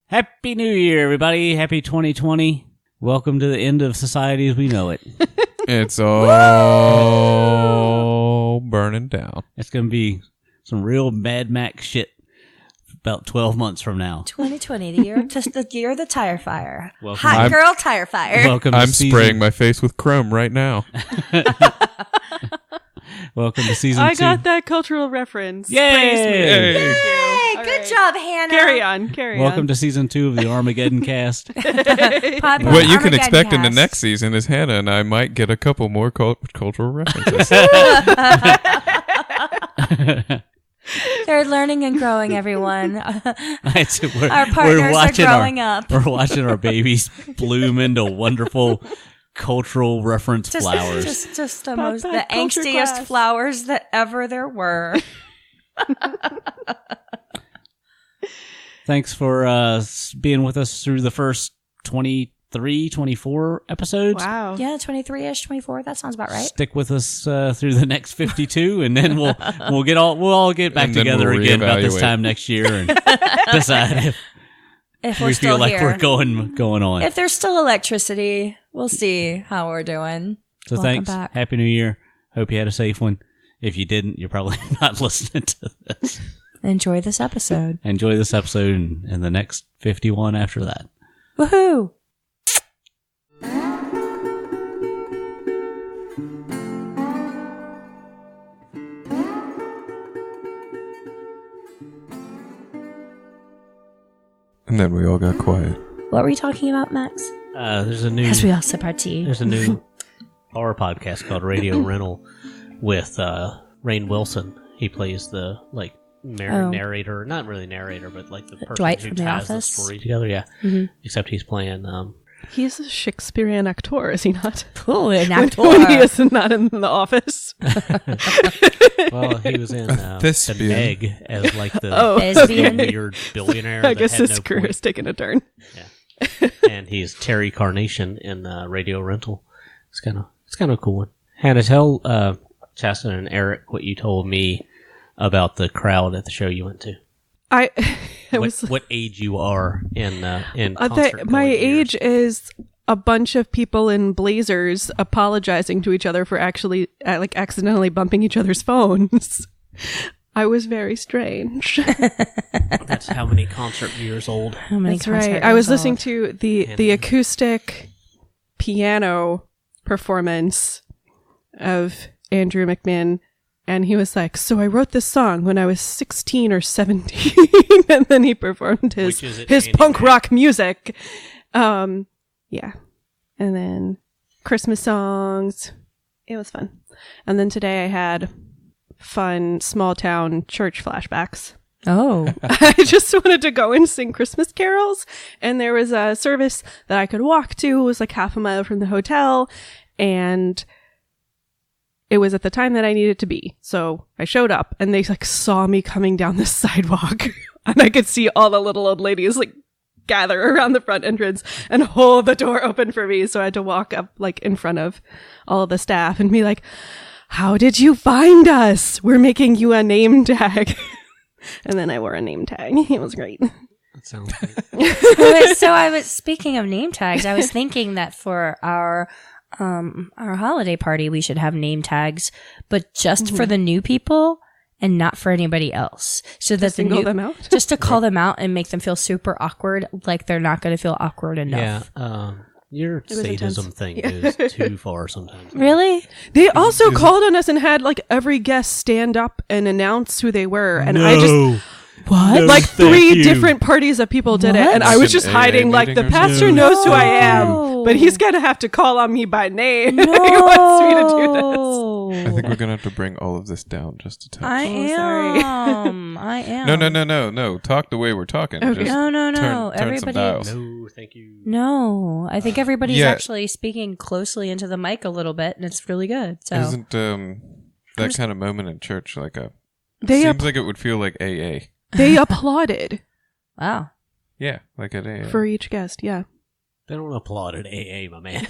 Happy New Year, everybody. Happy 2020. Welcome to the end of society as we know it. It's all burning down. It's going to be some real Mad Max shit about 12 months from now. 2020, the year of the tire fire. Welcome. Hot girl tire fire. Welcome to I'm spraying my face with chrome right now. Welcome to season 2. I got that cultural reference. Yay! Praise me. Yay! Thank you. Hey, All good right. job, Hannah. Carry on. Welcome to season 2 of the Armageddon cast. What you can expect in the next season is Hannah and I might get a couple more cultural references. They're learning and growing, everyone. Our We're partners are growing up. We're watching our babies bloom into wonderful cultural reference flowers. Just the Culture angstiest class. flowers that ever there were. Thanks for being with us through the first 23, 24 episodes. Wow. Yeah, 23-ish, 24. That sounds about right. Stick with us through the next 52, and then we'll all get back And then together we'll again about this reevaluate. time next year and decide If if we're we still feel like here. we're going on. If there's still electricity, we'll see how we're doing. So Welcome thanks. back. Happy New Year. Hope you had a safe one. If you didn't, you're probably not listening to this. Enjoy this episode. Enjoy this episode and the next 51 after that. Woohoo! And then we all got quiet. What were you talking about, Max? There's a new As we all sip our tea. There's a new horror podcast called Radio Rental with Rainn Wilson. He plays the narrator, not really narrator, but like the person Dwight who from The ties the Office? story together. Yeah, Mhm. except he's playing. He's a Shakespearean actor, is he not? Ooh, an When actor. he is not in the office. Well, he was in A the thespian. Meg as like the Thespian. weird billionaire. I that guess had his no career point. has taken a turn. And he's Terry Carnation in Radio Rental. It's kind of a cool one. Hannah, tell Chastain and Erik what you told me about the crowd at the show you went to. What age you are in concert my going age years. is a bunch of people in blazers apologizing to each other for actually accidentally bumping each other's phones. I was very strange. That's how many concert years old. How many That's right. concert I was years listening old? to the acoustic piano performance of Andrew McMahon, and he was like, "So I wrote this song when I was 16 or 17," and then he performed his Which is it, his Andy punk Mac? rock music. Yeah, and then Christmas songs. It was fun. And then today I had fun small town church flashbacks. Oh. I just wanted to go and sing Christmas carols, and there was a service that I could walk to. It was like half a mile from the hotel, and it was at the time that I needed to be. So I showed up, and they saw me coming down this sidewalk, and I could see all the little old ladies gather around the front entrance and hold the door open for me. So I had to walk up in front of all of the staff and be like, "How did you find us? We're making you a name tag." And then I wore a name tag. It was great. That sounds good. Speaking of name tags, I was thinking that for our holiday party, we should have name tags, but just for the new people and not for anybody else. So that the Single new, them out? just to call them out and make them feel super awkward, like they're not going to feel awkward enough. Yeah, your was sadism intense. thing goes too far sometimes. Really? They also called on us and had every guest stand up and announce who they were. And I just, What? No, like thank 3 you. different parties of people did it. What? And I was Like an just AA hiding, meeting the or pastor something? knows who I No. am, but he's going to have to call on me by name. He wants me to do this. I think we're going to have to bring all of this down just a touch. I Oh, sorry. am. I am. No. Talk the way we're talking. Okay. Just No. Turn some Everybody. dials. No, thank you. No, I think everybody's Yeah. actually speaking closely into the mic a little bit, and it's really good. So Isn't that kind of moment in church They seems like it would feel like AA. They applauded wow. Yeah, like at AA. for each guest. Yeah. They don't applaud at AA, my man.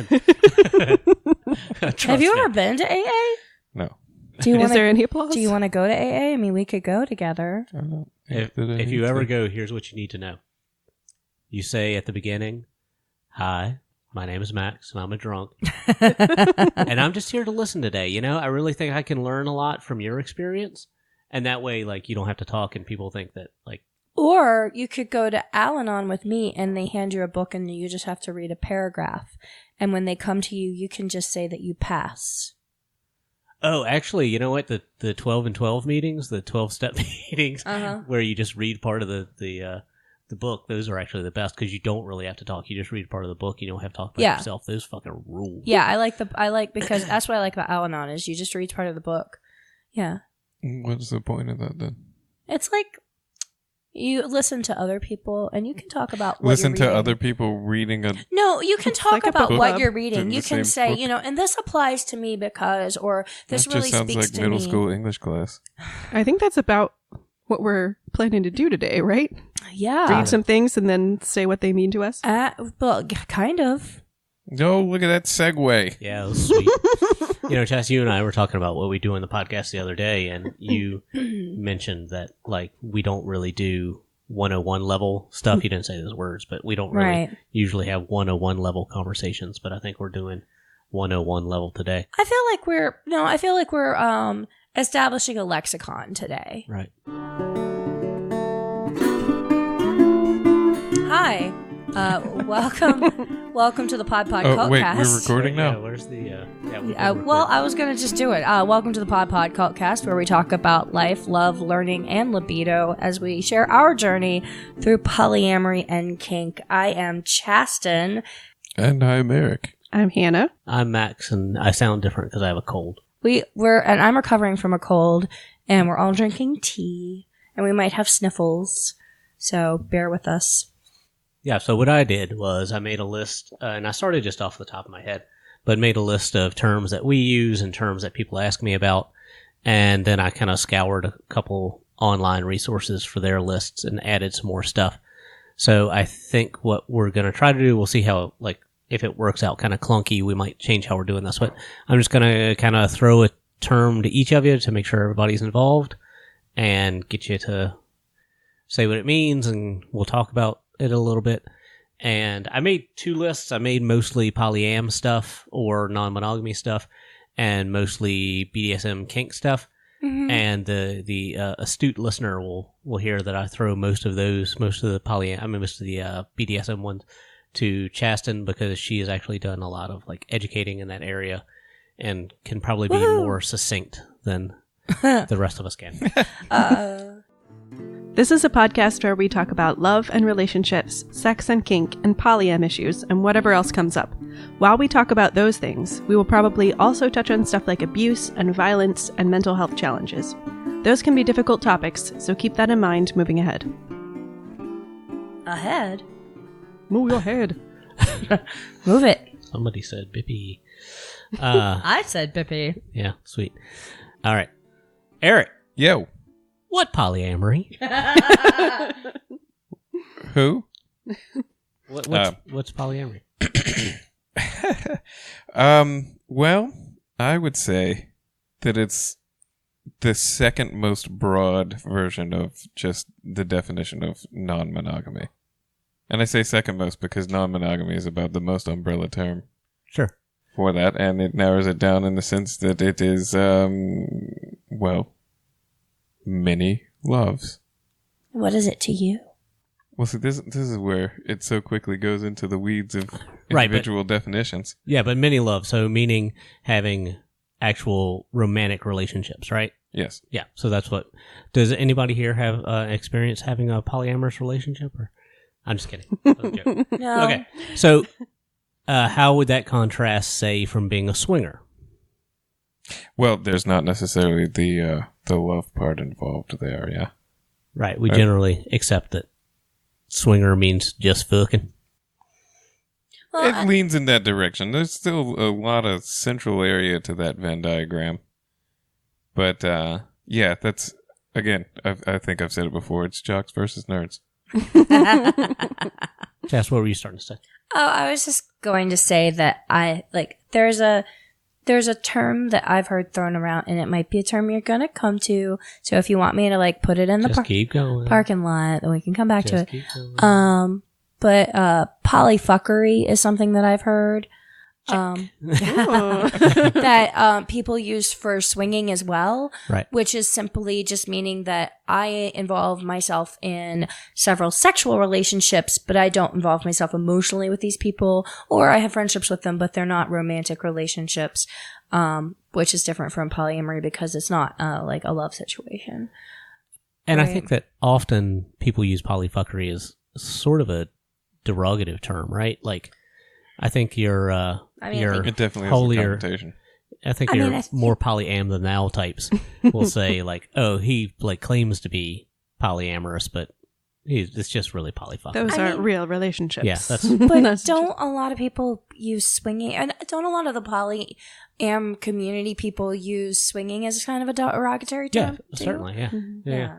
Have you ever been to AA? No. Do you Is want there any applause? Do you want to go to AA? I mean, we could go together. If you ever go, here's what you need to know. you say at the beginning, "Hi, my name is Max, and I'm a drunk, and I'm just here to listen today." You know, I really think I can learn a lot from your experience, and that way, like, you don't have to talk, and people think that, like. Or you could go to Al-Anon with me, and they hand you a book, and you just have to read a paragraph. And when they come to you, you can just say that you pass. Oh, actually, you know what? The 12 and 12 meetings, the 12-step meetings, where you just read part of the book, those are actually the best because you don't really have to talk. You just read part of the book. You don't have to talk about yourself. Those fucking rule. Yeah, because that's what I like about Al-Anon is you just read part of the book. Yeah. What's the point of that then? It's like you listen to other people and you can talk about what listen you're reading. to other people reading a. No, you can talk like about book what club. you're reading. You can say, book. you know, and this applies to me because, or this That really just sounds speaks like to middle me. school English class. I think that's about what we're planning to do today, right? Yeah. Read some things and then say what they mean to us. Well, kind of. No, look at that segue. Yeah, it was sweet. You know, Chas, you and I were talking about what we do in the podcast the other day, and you mentioned that, like, we don't really do 101 level stuff. You didn't say those words, but we don't really usually have 101 level conversations, but I think we're doing 101 level today. I feel like we're establishing a lexicon today. Right. Hi. Welcome to the podpodcast. Oh, wait, we're recording now? Yeah, where's the... well, I was going to just do it. Welcome to the podpodcast, where we talk about life, love, learning, and libido as we share our journey through polyamory and kink. I am Chastain. And I'm Erik. I'm Hannah. I'm Max, and I sound different because I have a cold. And I'm recovering from a cold, and we're all drinking tea, and we might have sniffles, so bear with us. Yeah, so what I did was I made a list, and I started just off the top of my head, but made a list of terms that we use and terms that people ask me about, and then I kind of scoured a couple online resources for their lists and added some more stuff. So I think what we're going to try to do, we'll see how, like, if it works out kind of clunky, we might change how we're doing this, but I'm just going to kind of throw a term to each of you to make sure everybody's involved and get you to say what it means, and we'll talk about it a little bit. And I made two lists. I made mostly polyam stuff or non-monogamy stuff, and mostly BDSM kink stuff. Mm-hmm. And the astute listener will hear that I throw most of the BDSM ones to Chastain because she has actually done a lot of, like, educating in that area and can probably be more succinct than the rest of us can. This is a podcast where we talk about love and relationships, sex and kink, and polyam issues, and whatever else comes up. While we talk about those things, we will probably also touch on stuff like abuse and violence and mental health challenges. Those can be difficult topics, so keep that in mind moving ahead. Ahead? Move your head. Move it. Somebody said Bippy. I said Bippy. Yeah, sweet. All right. Erik. Yo. What polyamory? Who? What's polyamory? Well, I would say that it's the second most broad version of just the definition of non-monogamy. And I say second most because non-monogamy is about the most umbrella term. Sure. For that, and it narrows it down in the sense that it is, many loves. What is it to you? Well, see, this is where it so quickly goes into the weeds of individual definitions. Yeah, but many loves, so meaning having actual romantic relationships, right? Yes. Yeah, so that's what... Does anybody here have experience having a polyamorous relationship? Or I'm just kidding. That was a joke. No. Okay, so how would that contrast, say, from being a swinger? Well, there's not necessarily the love part involved there, yeah. Right, we generally accept that swinger means just fucking. Well, It leans in that direction. There's still a lot of central area to that Venn diagram. But, yeah, that's, again, I think I've said it before, it's jocks versus nerds. Jess, what were you starting to say? Oh, I was just going to say that there's a term that I've heard thrown around, and it might be a term you're going to come to. So if you want me to, like, put it in the Just keep going. parking lot, then we can come back to Just it. keep going. but polyfuckery is something that I've heard. That people use for swinging as well, Right. which is simply just meaning that I involve myself in several sexual relationships, but I don't involve myself emotionally with these people, or I have friendships with them, but they're not romantic relationships, which is different from polyamory because it's not like a love situation. And Right. I think that often people use polyfuckery as sort of a derogative term, right? Like, I think you're It definitely holier. has a connotation. I think I you're mean, I think- more polyam than thou types will say like, oh, he like claims to be polyamorous, but it's just really polyfucker. Those I aren't mean- real relationships. Yeah, that's- But That's don't a lot of people use swinging, and don't a lot of the polyam community people use swinging as kind of a derogatory yeah, term? too? certainly, yeah. Mhm. Yeah.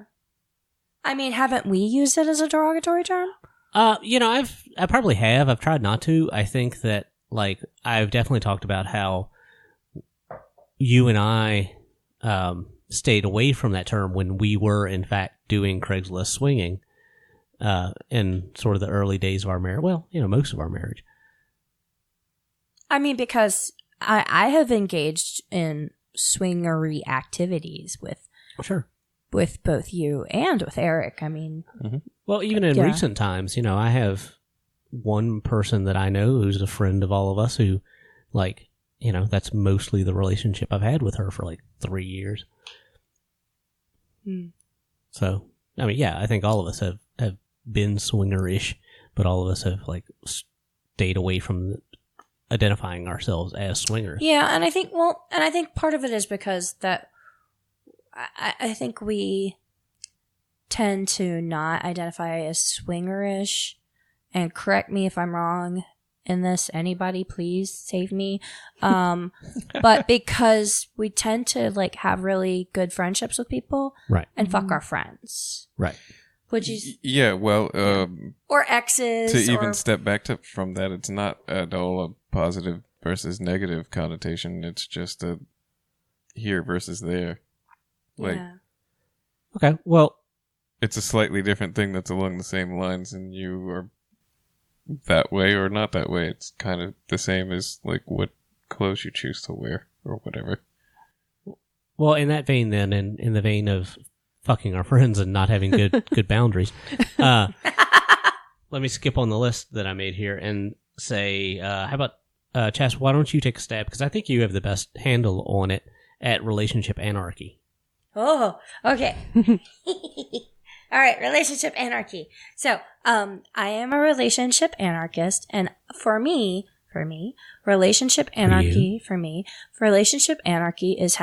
I mean, haven't we used it as a derogatory term? I probably have. I've tried not to. I think that like I've definitely talked about how you and I stayed away from that term when we were in fact doing Craigslist swinging in sort of the early days of our marriage. Well, most of our marriage. I mean, because I have engaged in swingery activities Sure. with both you and with Eric. I mean, Well, even in Yeah. recent times, I have one person that I know who's a friend of all of us who, like, that's mostly the relationship I've had with her for like 3 years. Hmm. So, I mean, yeah, I think all of us have been swingerish, but all of us have like stayed away from identifying ourselves as swingers. yeah, and I think part of it is because that I think we tend to not identify as swingerish, and correct me if I'm wrong in this. Anybody, please save me. But because we tend to like have really good friendships with people, Right. and fuck our friends, Right. which is Yeah, well, or exes, to or even step back from that, it's not at all a positive versus negative connotation. It's just a here versus there. Like, yeah. Okay. Well, it's a slightly different thing that's along the same lines, and you are that way or not that way. It's kind of the same as like what clothes you choose to wear or whatever. Well, in that vein, then, in the vein of fucking our friends and not having good boundaries, let me skip on the list that I made here and say, how about Chas? Why don't you take a stab? Because I think you have the best handle on it at relationship anarchy. Oh, okay. All right, relationship anarchy. So, I am a relationship anarchist, and for me, relationship anarchy is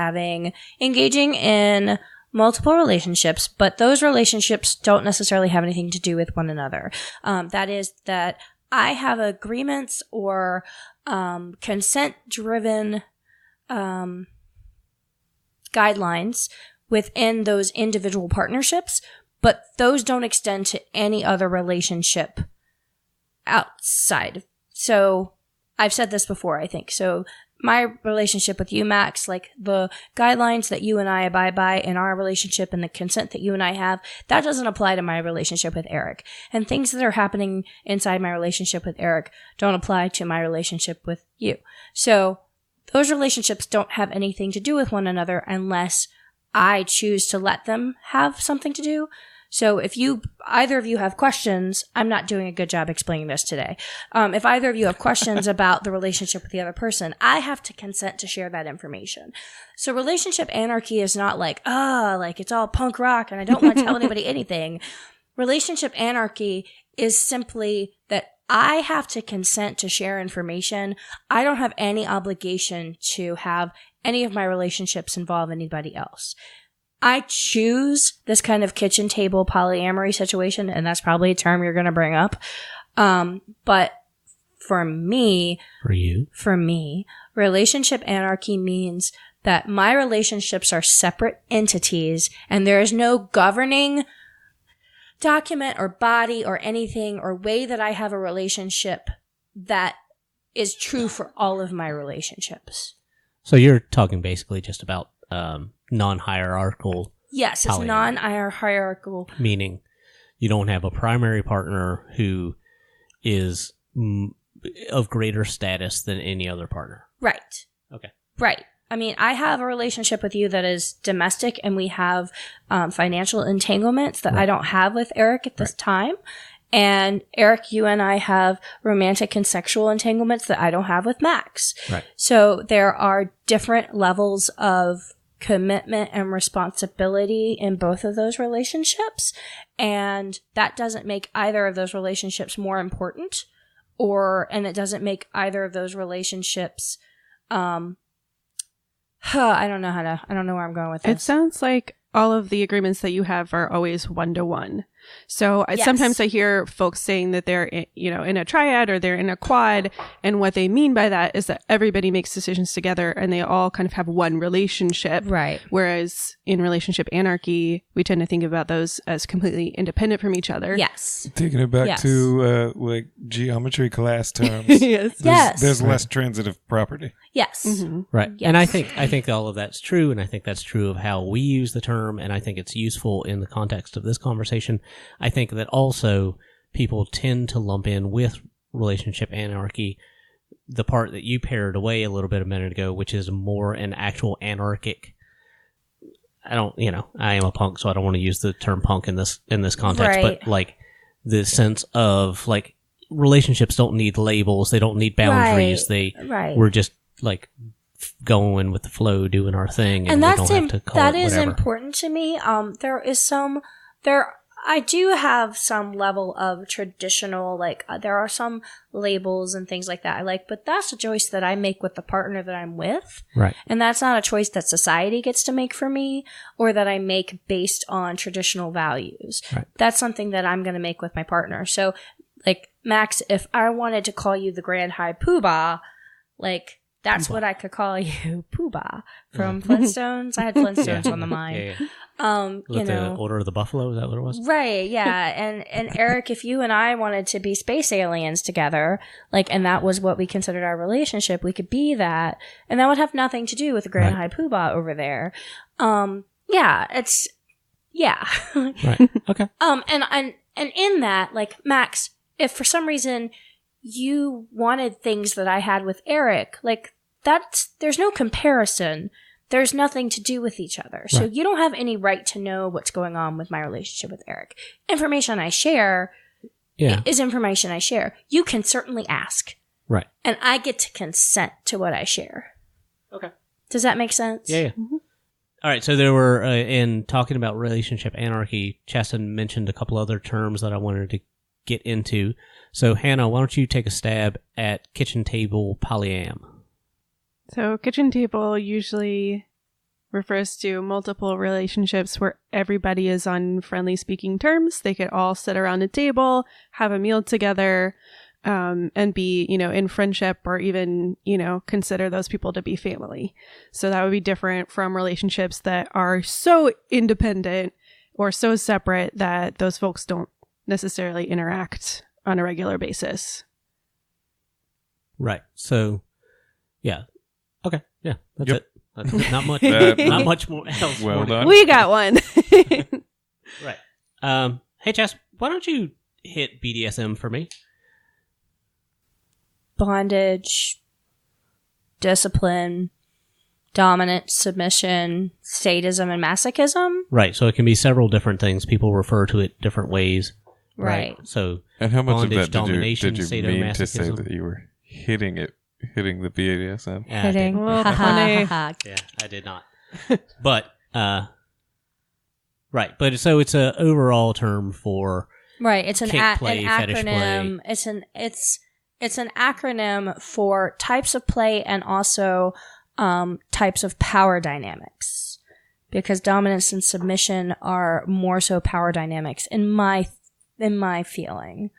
engaging in multiple relationships, but those relationships don't necessarily have anything to do with one another. That is that I have agreements or consent-driven guidelines within those individual partnerships, but those don't extend to any other relationship outside. So I've said this before, I think. So my relationship with you, Max, like the guidelines that you and I abide by in our relationship and the consent that you and I have, that doesn't apply to my relationship with Eric. And things that are happening inside my relationship with Eric don't apply to my relationship with you. So those relationships don't have anything to do with one another unless I choose to let them have something to do. So if either of you have questions, I'm not doing a good job explaining this today. If either of you have questions about the relationship with the other person, I have to consent to share that information. So relationship anarchy is not like it's all punk rock and I don't want to tell anybody anything. Relationship anarchy is simply that I have to consent to share information. I don't have any obligation to have any of my relationships involve anybody else. I choose this kind of kitchen table polyamory situation, and that's probably a term you're going to bring up. But for me, relationship anarchy means that my relationships are separate entities, and there is no governing document or body or anything or way that I have a relationship that is true for all of my relationships. So you're talking basically just about non-hierarchical. Yes, it's polyamory. non-hierarchical. Meaning you don't have a primary partner who is of greater status than any other partner. Right. Okay. Right. I mean, I have a relationship with you that is domestic, and we have financial entanglements that I don't have with Erik at this time. And Erik, you and I have romantic and sexual entanglements that I don't have with Max. Right. So there are different levels of commitment and responsibility in both of those relationships. And that doesn't make either of those relationships more important, and it doesn't make either of those relationships, I don't know where I'm going with this. It sounds like all of the agreements that you have are always 1-to-1. So sometimes I hear folks saying that they're in a triad or they're in a quad, and what they mean by that is that everybody makes decisions together and they all kind of have one relationship. Right. Whereas in relationship anarchy, we tend to think about those as completely independent from each other. Yes. Taking it back Yes. to like geometry class terms. Yes. Yes. There's less transitive property. Yes. Mm-hmm. Right. Yes. And I think all of that's true, and I think that's true of how we use the term, and I think it's useful in the context of this conversation. I think that also people tend to lump in with relationship anarchy the part that you parroted away a little bit a minute ago, which is more an actual anarchic. I am a punk, so I don't want to use the term punk in this context, Right. but like the sense of like relationships don't need labels, they don't need boundaries, Right. we're just like going with the flow, doing our thing, and we that's don't have to call that it is whatever. important to me. I do have some level of traditional, there are some labels and things like that I like, but that's a choice that I make with the partner that I'm with. Right. And that's not a choice that society gets to make for me or that I make based on traditional values. Right. That's something that I'm going to make with my partner. So, Max, if I wanted to call you the Grand High Poobah, that's what I could call you, Poobah, from Flintstones. I had Flintstones on the mind. Yeah, yeah. You The know. Order of the Buffalo, is that what it was? Right, yeah. And Erik, if you and I wanted to be space aliens together, and that was what we considered our relationship, we could be that. And that would have nothing to do with the Grand High Poobah over there. Yeah. Right. Okay. And in that, Max, if for some reason you wanted things that I had with Erik, there's no comparison. There's nothing to do with each other. So Right. you don't have any right to know what's going on with my relationship with Erik. Information I share Yeah. is information I share. You can certainly ask. Right. And I get to consent to what I share. Okay. Does that make sense? Yeah. All right. So there were, in talking about relationship anarchy, Chastain mentioned a couple other terms that I wanted to get into. So Hannah, why don't you take a stab at kitchen table polyam? So kitchen table usually refers to multiple relationships where everybody is on friendly speaking terms. They could all sit around a table, have a meal together, and be, in friendship or even, consider those people to be family. So that would be different from relationships that are so independent or so separate that those folks don't necessarily interact on a regular basis. Right. So, yeah. Okay. Yeah. That's Yep. it. That's not much. That- not much more else. Well for it. done. We got one. Right. Hey, Chas, why don't you hit BDSM for me? Bondage, discipline, dominance, submission, sadism, and masochism. Right. So it can be several different things. People refer to it different ways. Right. So, And how much Bondage, of that domination, did you mean to say sadomasochism. that you were hitting the BDSM? yeah, I Hitting. did. Well, Ha, ha, funny. ha, ha. Yeah, I did not. But, right. But so it's a overall term for, Right. It's an Kink play, an fetish acronym. It's an acronym for types of play and also types of power dynamics. Because dominance and submission are more so power dynamics in my feeling.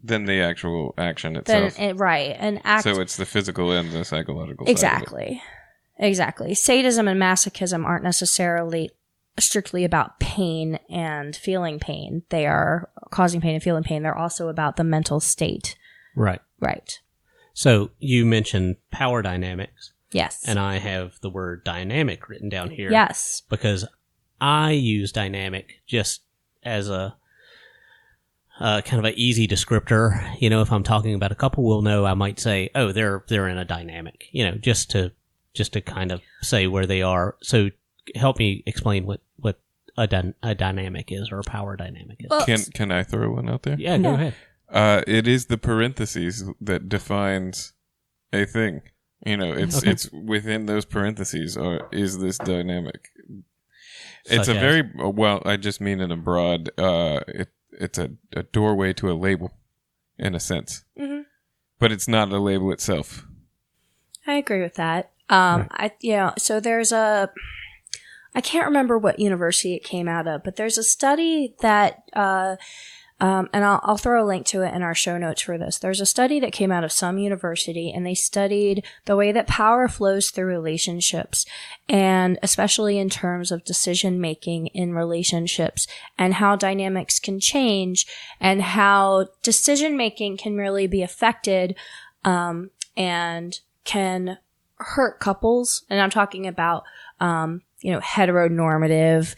Than the actual action itself. Right. So it's the physical and the psychological Exactly. Exactly. Sadism and masochism aren't necessarily strictly about pain and feeling pain. They are causing pain and feeling pain. They're also about the mental state. right. Right. So you mentioned power dynamics, Yes. and I have the word dynamic written down here. Yes. Because I use dynamic just as a, kind of an easy descriptor. You know, if I'm talking about a couple, we'll know. I might say, oh, they're in a dynamic. You know, just to kind of say where they are. So help me explain what a dynamic is, or a power dynamic is. Well, Can I throw one out there? Yeah, go ahead. It is the parentheses that defines a thing. You know, it's within those parentheses, or is this dynamic? It's a very well. I just mean in a broad. It's a doorway to a label, in a sense, but it's not a label itself. I agree with that. Right. So there's I can't remember what university it came out of, but there's a study that, and I'll throw a link to it in our show notes for this. There's a study that came out of some university, and they studied the way that power flows through relationships, and especially in terms of decision making in relationships, and how dynamics can change, and how decision making can really be affected, and can hurt couples. And I'm talking about, heteronormative,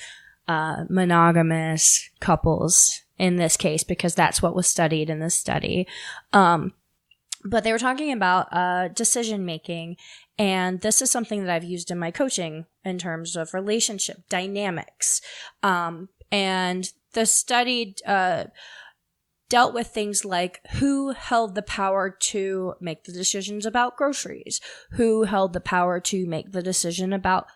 monogamous couples in this case, because that's what was studied in this study. But they were talking about decision making, and this is something that I've used in my coaching in terms of relationship dynamics. And the study dealt with things like who held the power to make the decisions about groceries, who held the power to make the decision about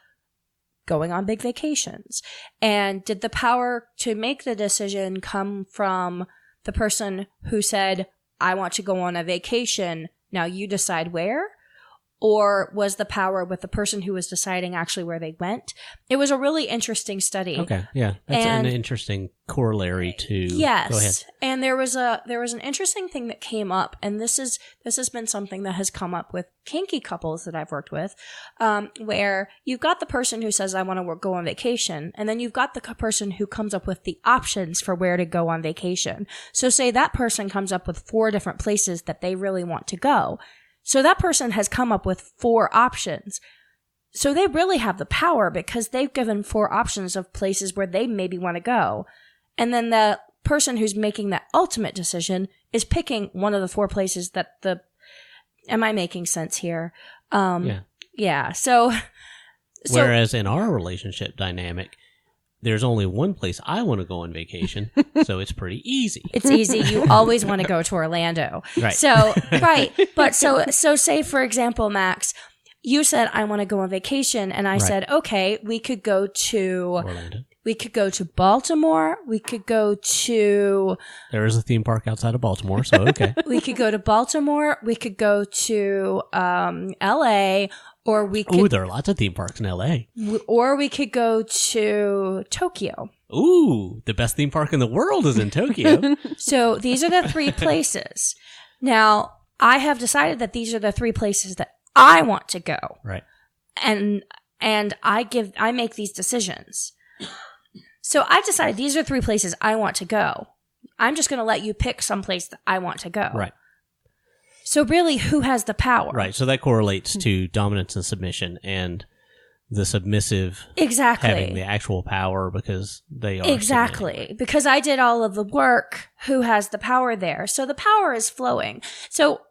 going on big vacations, and did the power to make the decision come from the person who said, I want to go on a vacation, now you decide where? Or was the power with the person who was deciding actually where they went? It was a really interesting study. Okay, yeah, that's an interesting corollary to. Yes, go ahead. And there was an interesting thing that came up, and this has been something that has come up with kinky couples that I've worked with, where you've got the person who says I want to go on vacation, and then you've got the person who comes up with the options for where to go on vacation. So say that person comes up with 4 different places that they really want to go. So that person has come up with 4 options. So they really have the power because they've given 4 options of places where they maybe want to go. And then the person who's making that ultimate decision is picking one of the 4 places that am I making sense here? Yeah. So whereas in our relationship dynamic, there's only one place I want to go on vacation, so it's pretty easy. It's easy. You always want to go to Orlando. Right. So, right. But so say, for example, Max, you said, I want to go on vacation. And I said, okay, we could go to Orlando. We could go to Baltimore. We could go to... There is a theme park outside of Baltimore, so okay. We could go to Baltimore. We could go to L.A., or we could... Ooh, there are lots of theme parks in L.A. Or we could go to Tokyo. Ooh, the best theme park in the world is in Tokyo. So these are the 3 places. Now, I have decided that these are the 3 places that I want to go. Right. And I make these decisions. So I decided these are 3 places I want to go. I'm just going to let you pick some place that I want to go. Right. So really, who has the power? Right. So that correlates to dominance and submission, and the submissive having the actual power because they are exactly, because I did all of the work. Who has the power there? So the power is flowing. So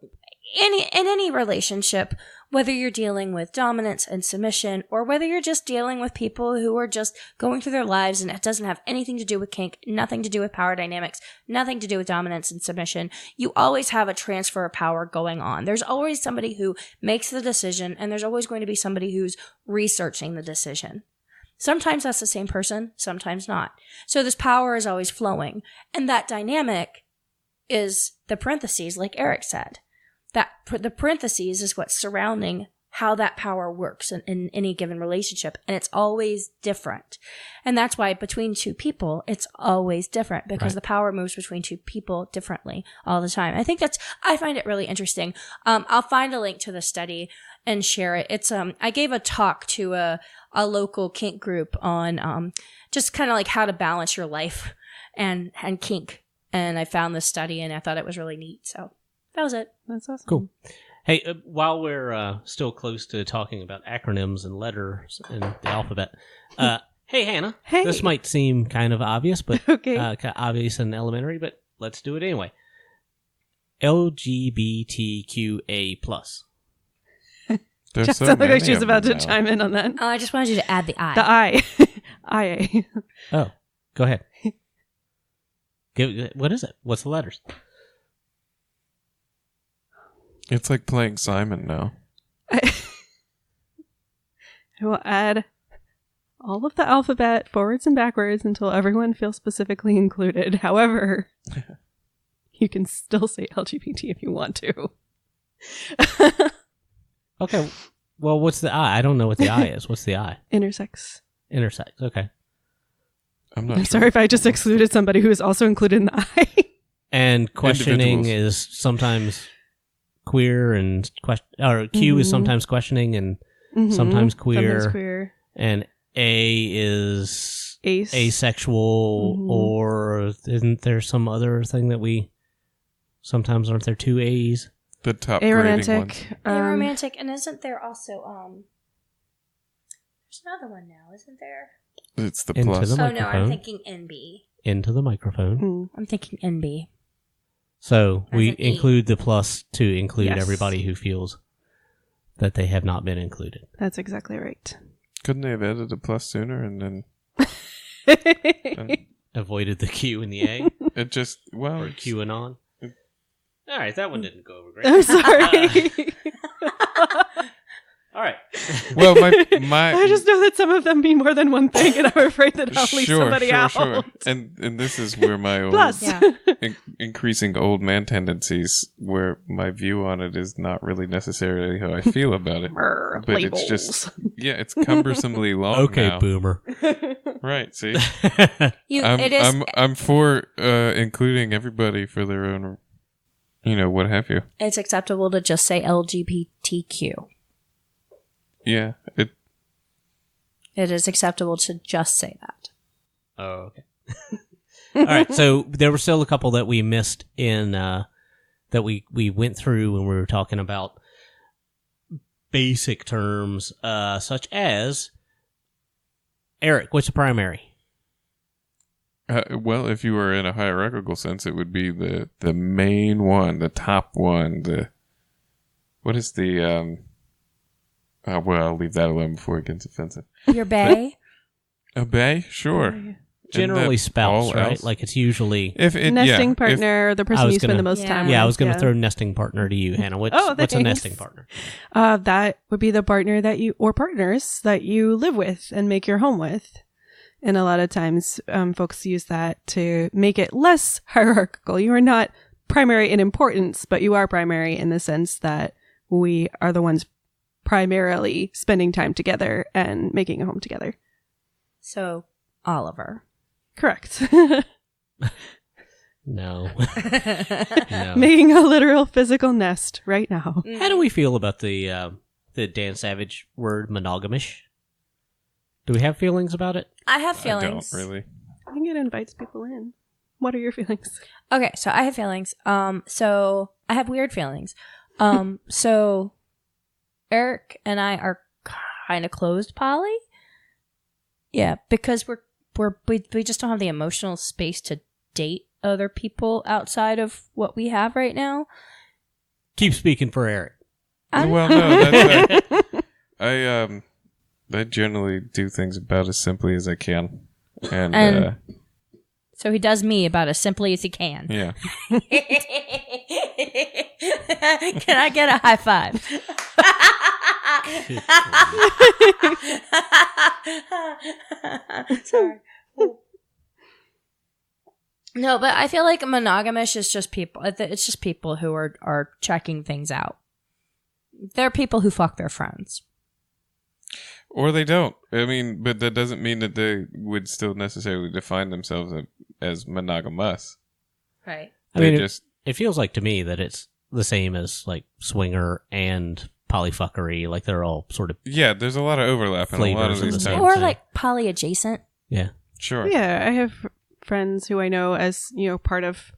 in any relationship, whether you're dealing with dominance and submission, or whether you're just dealing with people who are just going through their lives and it doesn't have anything to do with kink, nothing to do with power dynamics, nothing to do with dominance and submission, you always have a transfer of power going on. There's always somebody who makes the decision, and there's always going to be somebody who's researching the decision. Sometimes that's the same person, sometimes not. So this power is always flowing. And that dynamic is the parentheses, like Erik said. That the parentheses is what's surrounding how that power works in any given relationship. And it's always different. And that's why between 2 people, it's always different, because the power moves between 2 people differently all the time. I find it really interesting. I'll find a link to the study and share it. It's, I gave a talk to a local kink group on, just kind of like how to balance your life and kink. And I found this study and I thought it was really neat. So that was it. That's awesome. Cool. Hey, while we're still close to talking about acronyms and letters and the alphabet, hey, Hannah. Hey. This might seem kind of obvious, but Okay. obvious and elementary, but let's do it anyway. LGBTQA+. There's Just so sounded like many she was of about to them now. chime in on that. Oh, I just wanted you to add the I. The I. IA. Oh, go ahead. What is it? What's the letters? It's like playing Simon now. I will add all of the alphabet forwards and backwards until everyone feels specifically included. However, you can still say LGBT if you want to. Okay. Well, what's the I? I don't know what the I is. What's the I? Intersex. Intersex. Okay. I'm not I'm sure. sorry if I just excluded somebody who is also included in the I. And questioning Individuals. is sometimes queer, and Q is sometimes questioning and sometimes queer. Sometimes queer. And A is Ace. asexual, or isn't there some other thing that we sometimes aren't there two A's? The top grading ones. Aromantic. Aromantic, and isn't there also there's another one now, isn't there? It's the Into plus. the- Oh no, microphone. I'm thinking NB. Into the microphone. Mm. I'm thinking NB. So As we an E. include the plus to include Yes. everybody who feels that they have not been included. That's exactly right. Couldn't they have added the plus sooner and then Avoided the Q and the A, it just, well, or it's- QAnon. All right, that one didn't go over great. I'm sorry. All right. well, my I just know that some of them mean more than one thing, and I'm afraid that I'll leave somebody out. And this is where my old Plus. Yeah. increasing old man tendencies, where my view on it is not really necessarily how I feel about it. Brr, But labels. it's just, yeah, it's cumbersomely long Okay, now. boomer. Right, see? It is. I'm for including everybody for their own, what have you. It's acceptable to just say LGBTQ. Yeah, It is acceptable to just say that. Oh, okay. All right. So there were still a couple that we missed in that we went through when we were talking about basic terms, such as Eric. What's a primary? well, if you were in a hierarchical sense, it would be the main one, the top one. What is the well, I'll leave that alone before it gets offensive. Your bae? A bae, sure. Generally Isn't that spouse, all right? else? Like it's usually. Nesting partner, the I person was you spend gonna- the most Yeah. time with. Yeah, I was going to throw nesting partner to you, Hannah. What's a thanks. nesting partner? That would be the partner or partners that you live with and make your home with. And a lot of times, folks use that to make it less hierarchical. You are not primary in importance, but you are primary in the sense that we are the ones primarily spending time together and making a home together. So, Oliver. Correct. No. No. Making a literal physical nest right now. How do we feel about the Dan Savage word monogamish? Do we have feelings about it? I have I feelings. don't really. I think it invites people in. What are your feelings? Okay, so I have feelings. So I have weird feelings. So Eric and I are kind of closed poly. Yeah, because we just don't have the emotional space to date other people outside of what we have right now. Keep speaking for Eric. Well, no, that's I generally do things about as simply as I can, and So he does me about as simply as he can. yeah. Can I get a high five? Sorry. No, but I feel like monogamish is just people. It's just people who are checking things out. They're people who fuck their friends. Or they don't. I mean, but that doesn't mean that they would still necessarily define themselves as monogamous. Right. I mean, just it feels like to me that it's the same as like swinger and polyfuckery. Like they're all sort of there's a lot of overlap in a lot of Flavors of these the terms. same Or thing. like poly adjacent. yeah. Sure. Yeah, I have friends who I know as, part of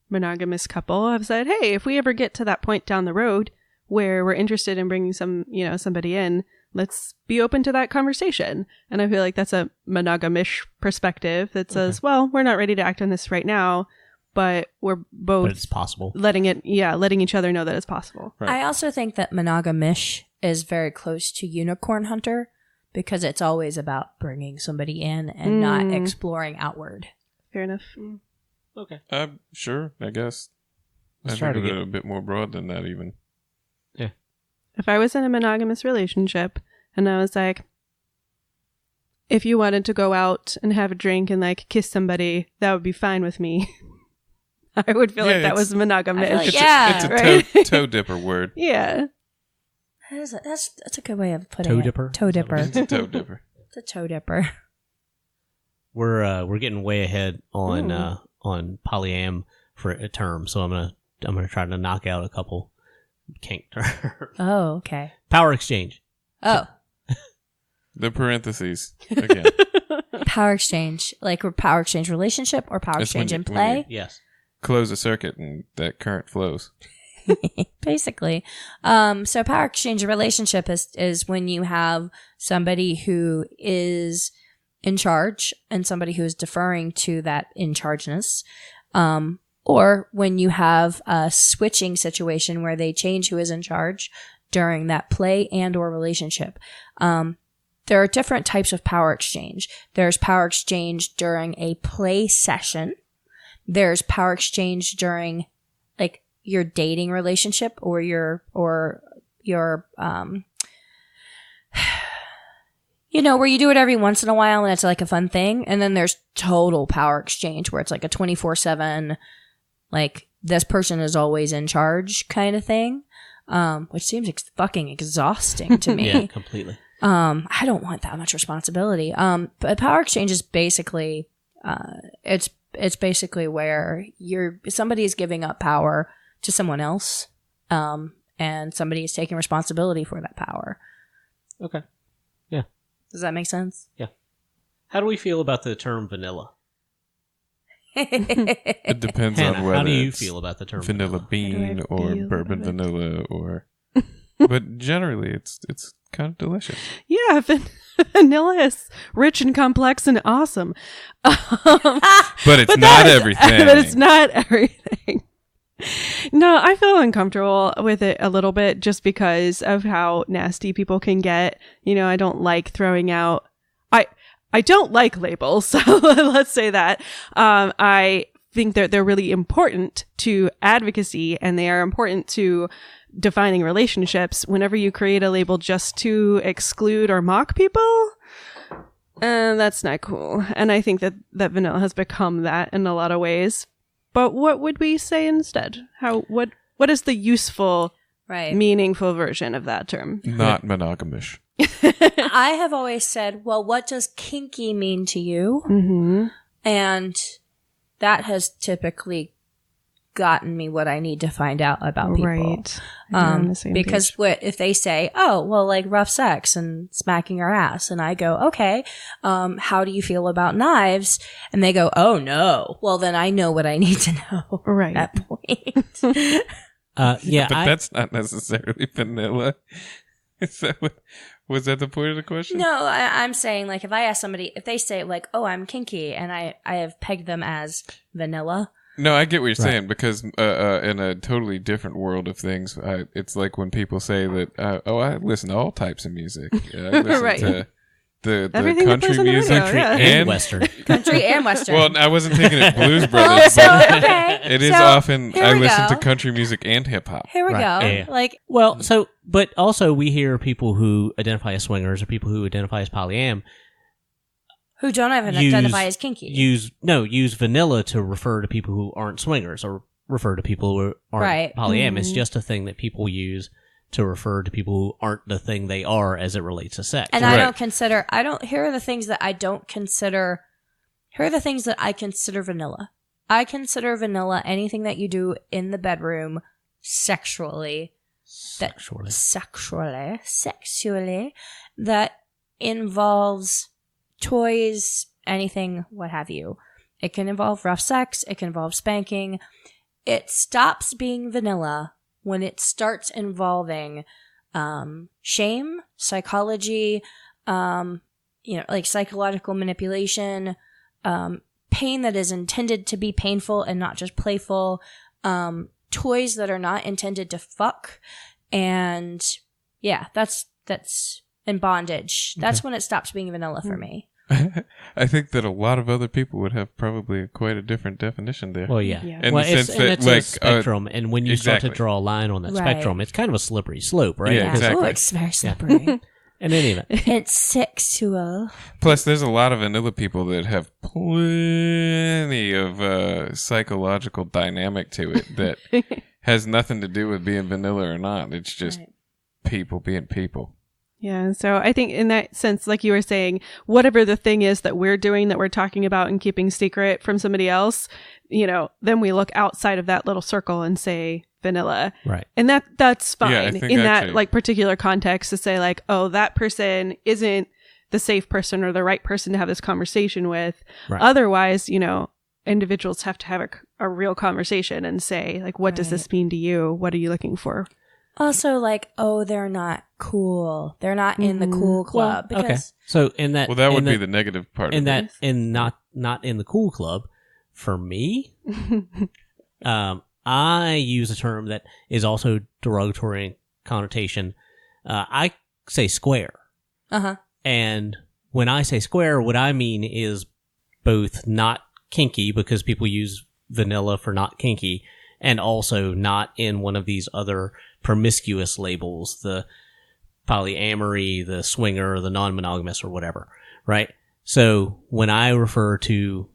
monogamous couple have said, hey, if we ever get to that point down the road where we're interested in bringing somebody in, let's be open to that conversation. And I feel like that's a monogamish perspective that says, well, we're not ready to act on this right now, but we're both But it's possible. letting each other know that it's possible. Right. I also think that monogamish is very close to unicorn hunter because it's always about bringing somebody in and not exploring outward. Fair enough. Okay. Sure, I guess. Let's I try think to of it a bit more broad than that, even. If I was in a monogamous relationship and I was like, if you wanted to go out and have a drink and like kiss somebody, that would be fine with me. I would feel like that was monogamous. I feel like- It's Yeah, a right? toe dipper word. Yeah. That's a good way of putting Toe it. dipper? Toe dipper. It's a toe dipper. It's a toe dipper. We're getting way ahead on polyam for a term, so I'm gonna try to knock out a couple kink terms. Oh, okay. Power exchange. Oh, The parentheses again. power exchange. Like a power exchange relationship or power That's when exchange you- in when play? Yes. Close a circuit and that current flows. Basically. So power exchange relationship is when you have somebody who is in charge and somebody who is deferring to that in chargeness. Or when you have a switching situation where they change who is in charge during that play and or relationship. There are different types of power exchange. There's power exchange during a play session. There's power exchange during like your dating relationship or your where you do it every once in a while and it's like a fun thing. And then there's total power exchange where it's like a 24/7, like this person is always in charge kind of thing. Which seems fucking exhausting to me. Yeah, completely. I don't want that much responsibility. But power exchange is basically, it's basically where somebody is giving up power to someone else, and somebody is taking responsibility for that power. Okay. Yeah. Does that make sense? Yeah. How do we feel about the term vanilla? It depends Hannah, on whether how do you it's feel about the term vanilla vanilla? bean How do I or feel bourbon about it? vanilla or. But generally, it's kind of delicious. Yeah, vanilla is rich and complex and awesome. But it's But not that is- everything. But it's not everything. No, I feel uncomfortable with it a little bit just because of how nasty people can get. I don't like throwing out. I don't like labels, so let's say that. I think that they're really important to advocacy and they are important to defining relationships. Whenever you create a label just to exclude or mock people, that's not cool. And I think that vanilla has become that in a lot of ways. But what would we say instead? What is the useful, Right. meaningful version of that term? Not monogamish. I have always said, well, what does kinky mean to you? Mm-hmm. And that has typically gotten me what I need to find out about people. Right. You're on the same Because page. what if they say, oh, well, like rough sex and smacking your ass, and I go, okay, how do you feel about knives? And they go, oh no. Well, then I know what I need to know Right. at that point. Yeah, But that's not necessarily vanilla. Is that was that the point of the question? No, I'm saying like if I ask somebody, if they say like, oh, I'm kinky, and I have pegged them as vanilla. No, I get what you're saying because in a totally different world of things, it's like when people say that, I listen to all types of music. I listen Right. to the Everything that country plays on the music radio, yeah. and Western. Country and Western. Well, I wasn't thinking of Blues Well, Brothers, so, but okay. it is So, often here I we listen go. to country music and hip hop. Here we Right, go. yeah. Like, Well, but also we hear people who identify as swingers or people who identify as polyam who don't even use- identify as kinky. use vanilla to refer to people who aren't swingers or refer to people who aren't Right. polyam. It's just a thing that people use to refer to people who aren't the thing they are as it relates to sex. And Right. here are the things that I don't consider, here are the things that I consider vanilla. I consider vanilla anything that you do in the bedroom sexually, Sexually. that involves toys, anything, what have you. It can involve rough sex. It can involve spanking. It stops being vanilla when it starts involving shame, psychology, like psychological manipulation, pain that is intended to be painful and not just playful, toys that are not intended to fuck, and yeah, that's in bondage. That's when it stops being vanilla for me. I think that a lot of other people would have probably quite a different definition there. Well, yeah. Yeah. In Well, the sense it's that, a like, spectrum, and when you start to exactly. draw a line on that Right. spectrum, it's kind of a slippery slope, right? Yeah, Because- exactly. Oh, it's very slippery. In any event. It's sexual. Plus, there's a lot of vanilla people that have plenty of psychological dynamic to it that has nothing to do with being vanilla or not. It's just Right. people being people. Yeah, so I think in that sense, like you were saying, whatever the thing is that we're doing, that we're talking about and keeping secret from somebody else, then we look outside of that little circle and say vanilla. Right. And that's fine Yeah, I think in that actually- like particular context to say like, oh, that person isn't the safe person or the right person to have this conversation with. Right. Otherwise, individuals have to have a real conversation and say like, what does this mean to you? What are you looking for? Also, like, oh, they're not cool. They're not in the cool club. Okay. Because So in that, Well, that would in be the negative part in of that, it. in not in the cool club. For me, I use a term that is also derogatory in connotation. I say square, and when I say square, what I mean is both not kinky, because people use vanilla for not kinky, and also not in one of these other promiscuous labels, the polyamory, the swinger, the non-monogamous, or whatever, right? So when I refer to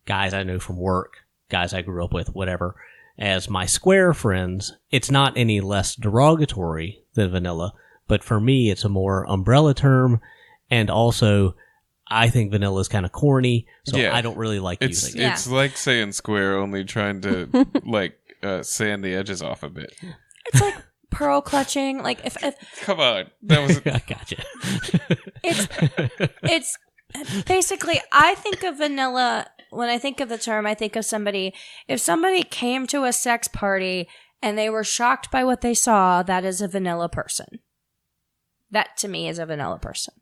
guys I know from work, guys I grew up with, whatever, as my square friends, it's not any less derogatory than vanilla, but for me, it's a more umbrella term, and also, I think vanilla is kind of corny, so Yeah. I don't really like It's using it. it's like saying square, only trying to like sand the edges off a bit. it's like pearl clutching. Like, if Come on, that was I gotcha. it's basically, I think of vanilla, when I think of the term, I think of somebody, if somebody came to a sex party and they were shocked by what they saw, that is a vanilla person. That to me is a vanilla person.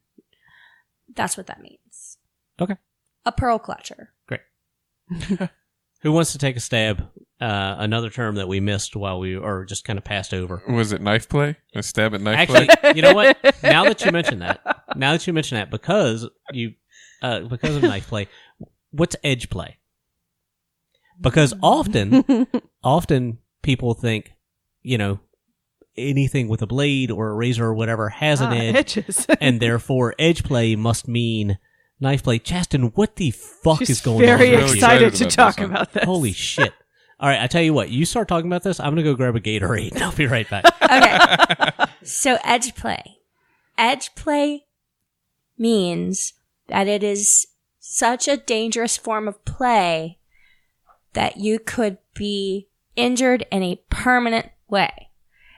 That's what that means. Okay. A pearl clutcher. Great. Who wants to take a stab? Another term that we missed while we, or just kind of passed over. Was it knife play? A stab at knife Actually, play? you know what? Now that you mention that, because of knife play, what's edge play? Because often people think, anything with a blade or a razor or whatever has an edge, Edges. and therefore edge play must mean knife play. Chastain, what the fuck She's is going on? very with Really you? excited excited to about talk this one. about this. Holy shit. All right, I tell you what, you start talking about this, I'm going to go grab a Gatorade, and I'll be right back. Okay. So edge play. Edge play means that it is such a dangerous form of play that you could be injured in a permanent way.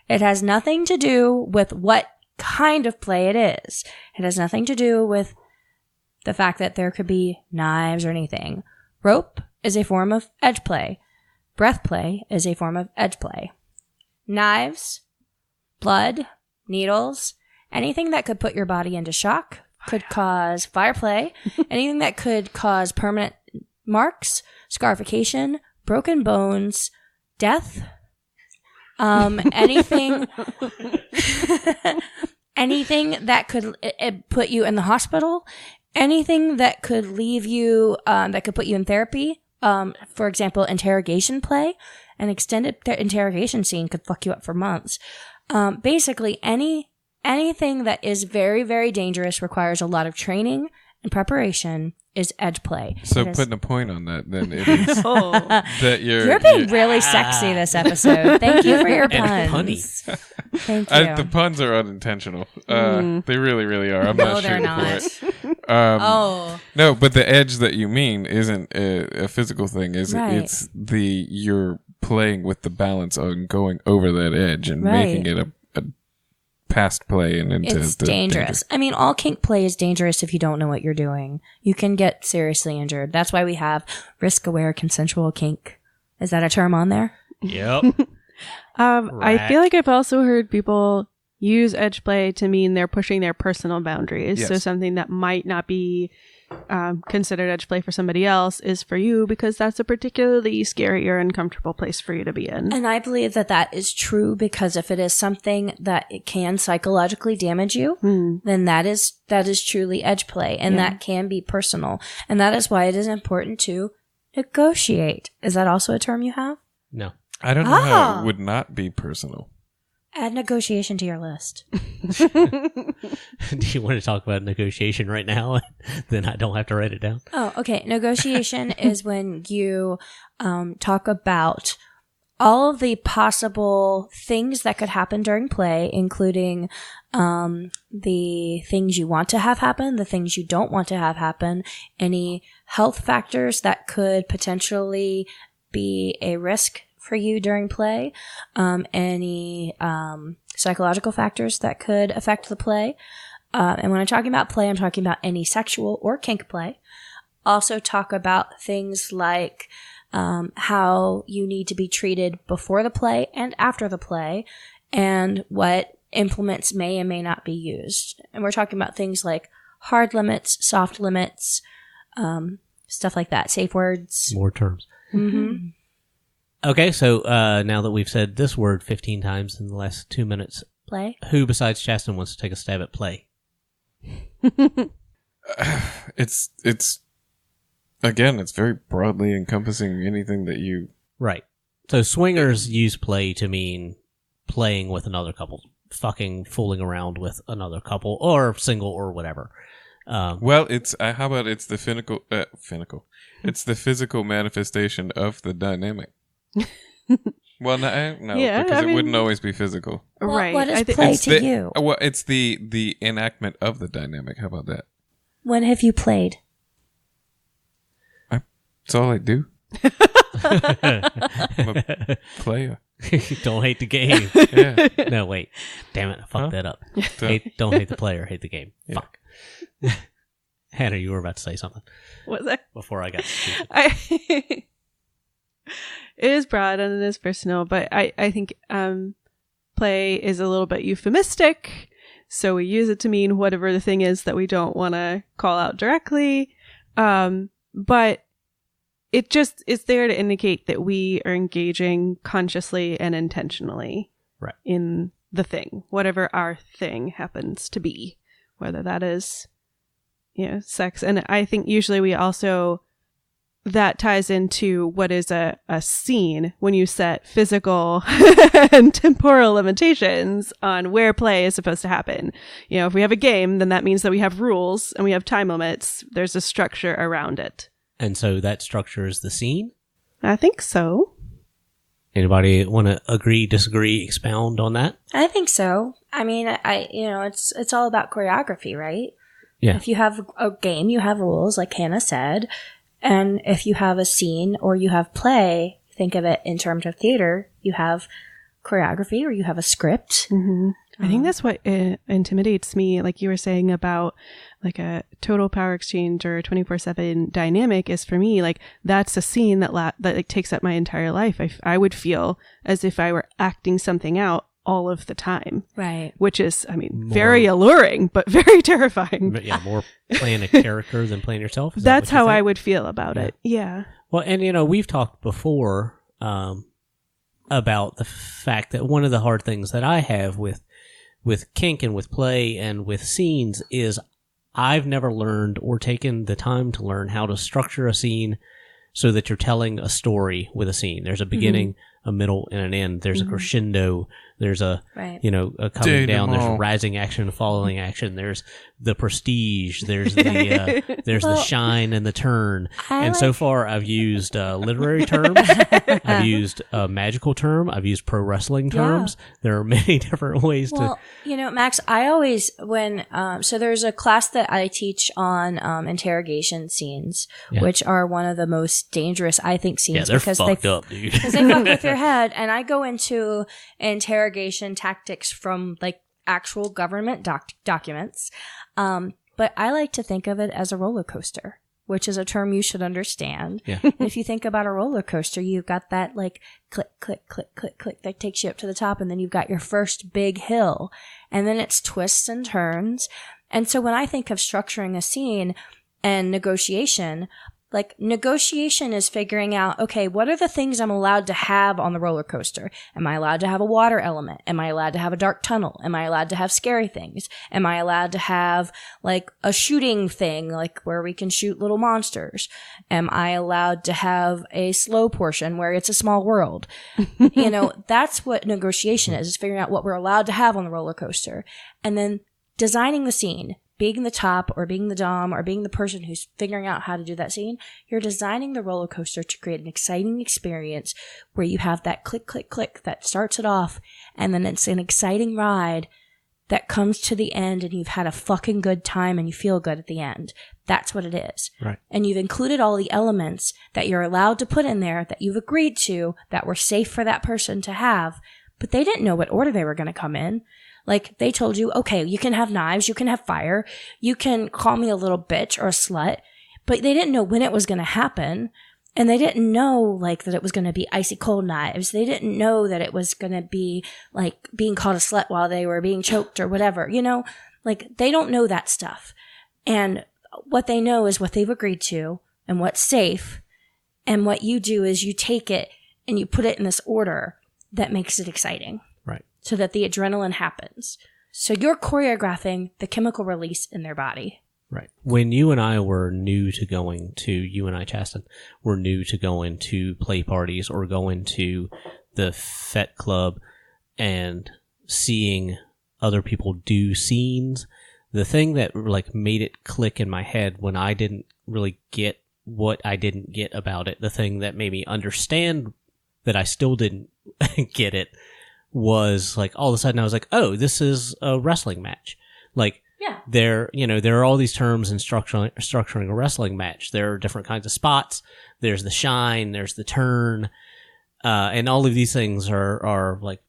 It has nothing to do with what kind of play it is. It has nothing to do with the fact that there could be knives or anything. Rope is a form of edge play. Breath play is a form of edge play. Knives, blood, needles, anything that could put your body into shock could cause fire play. Anything that could cause permanent marks, scarification, broken bones, death. Anything that could put you in the hospital, anything that could leave you, that could put you in therapy. For example, interrogation play. An extended interrogation scene could fuck you up for months. Basically, anything that is very, very dangerous, requires a lot of training and preparation, is edge play. So It is- putting a point on that, then it is Oh. that You're being really sexy this episode. Thank you for your And puns. Thank you. the puns are unintentional. They really, really are. I'm No, not they're shooting not. for it. Oh, No, but the edge that you mean isn't a physical thing. Right. It's you're playing with the balance on going over that edge and Right. making it a past play and into it's the dangerous. I mean, all kink play is dangerous if you don't know what you're doing. You can get seriously injured. That's why we have risk-aware consensual kink. Is that a term on there? Yep. I feel like I've also heard people use edge play to mean they're pushing their personal boundaries. So Yes. something that might not be considered edge play for somebody else is for you because that's a particularly scary or uncomfortable place for you to be in. And I believe that that is true because if it is something that it can psychologically damage you, then that is truly edge play, and that can be personal. And that is why it is important to negotiate. Is that also a term you have? No. I don't know how it would not be personal. Add negotiation to your list. Do you want to talk about negotiation right now? Then I don't have to write it down. Oh, okay. Negotiation is when you talk about all of the possible things that could happen during play, including the things you want to have happen, the things you don't want to have happen, any health factors that could potentially be a risk for you during play, any psychological factors that could affect the play. And when I'm talking about play, I'm talking about any sexual or kink play. Also talk about things like how you need to be treated before the play and after the play, and what implements may and may not be used. And we're talking about things like hard limits, soft limits, stuff like that, safe words. More terms. Mm-hmm. Okay, so now that we've said this word 15 times in the last 2 minutes, Play. who besides Chastain wants to take a stab at play? It's again, it's very broadly encompassing anything that you... Right. So swingers use play to mean playing with another couple, fucking fooling around with another couple, or single, or whatever. Well, it's how about it's the it's the physical manifestation of the dynamic. Well, no, Yeah, because I it wouldn't mean- always be physical. Right. What is I thi- play It's to the, you? Well, it's the enactment of the dynamic. How about that? When have you played? That's all I do. I'm a player. Don't hate the game. Yeah. No, wait. Damn it. I fucked that up. So- Don't hate the player, hate the game. Yeah. Fuck. Hannah, you were about to say something Was I? before I got stupid. It is broad and it is personal, but I think play is a little bit euphemistic, so we use it to mean whatever the thing is that we don't want to call out directly. But it just is there to indicate that we are engaging consciously and intentionally Right. in the thing, whatever our thing happens to be, whether that is, sex. And I think usually we also, that ties into what is a scene when you set physical and temporal limitations on where play is supposed to happen. If we have a game, then that means that we have rules and we have time limits. There's a structure around it. And so that structure is the scene? I think so. Anybody want to agree, disagree, expound on that? I think so. I mean, it's all about choreography, right? Yeah. If you have a game, you have rules, like Hannah said. And if you have a scene or you have play, think of it in terms of theater, you have choreography or you have a script. Mm-hmm. I think that's what intimidates me, like you were saying about like a total power exchange or 24/7 dynamic is for me, like that's a scene that like takes up my entire life. I would feel as if I were acting something out all of the time. Right. Which is, very alluring, but very terrifying. But yeah, more playing a character than playing yourself. Is that That's what you how I think? would feel about it. Yeah. Well, and we've talked before about the fact that one of the hard things that I have with kink and with play and with scenes is I've never learned or taken the time to learn how to structure a scene so that you're telling a story with a scene. There's a beginning, a middle, and an end. There's a crescendo. There's a, Right. a coming down. There's Denouement. rising action, falling action. There's the prestige. There's the the shine and the turn. And so far, I've used literary terms. I've used a magical term. I've used pro wrestling terms. There are many different ways Well, Max, I always, so there's a class that I teach on interrogation scenes, which are one of the most dangerous, I think, scenes. Yeah, they're because fucked up, dude. Because they fuck with your head. And I go into interrogation tactics from like actual government documents. But I like to think of it as a roller coaster, which is a term you should understand. Yeah. If you think about a roller coaster, you've got that like click, click, click, click, click that takes you up to the top. And then you've got your first big hill, and then it's twists and turns. And so when I think of structuring a scene, And negotiation is figuring out, okay, what are the things I'm allowed to have on the roller coaster? Am I allowed to have a water element? Am I allowed to have a dark tunnel? Am I allowed to have scary things? Am I allowed to have like a shooting thing, like where we can shoot little monsters? Am I allowed to have a slow portion where it's a small world? That's what negotiation is figuring out what we're allowed to have on the roller coaster. And then designing the scene. Being the top or being the dom or being the person who's figuring out how to do that scene, you're designing the roller coaster to create an exciting experience where you have that click, click, click that starts it off, and then it's an exciting ride that comes to the end and you've had a fucking good time and you feel good at the end. That's what it is. Right. And you've included all the elements that you're allowed to put in there that you've agreed to that were safe for that person to have, but they didn't know what order they were going to come in. Like, they told you, okay, you can have knives, you can have fire, you can call me a little bitch or a slut, but they didn't know when it was going to happen, and they didn't know, like, that it was going to be icy cold knives. They didn't know that it was going to be, like, being called a slut while they were being choked or whatever, Like, they don't know that stuff. And what they know is what they've agreed to and what's safe, and what you do is you take it and you put it in this order that makes it exciting. Right. So that the adrenaline happens. So you're choreographing the chemical release in their body. Right. When you and I were new to going to, you and I, Chastain, were new to going to play parties or going to the FET club and seeing other people do scenes, the thing that like made it click in my head when I didn't really get what I didn't get about it, the thing that made me understand that I still didn't get it, was like all of a sudden I was like, oh, this is a wrestling match. Like, yeah, there are all these terms in structuring a wrestling match. There are different kinds of spots. There's the shine, there's the turn, and all of these things are like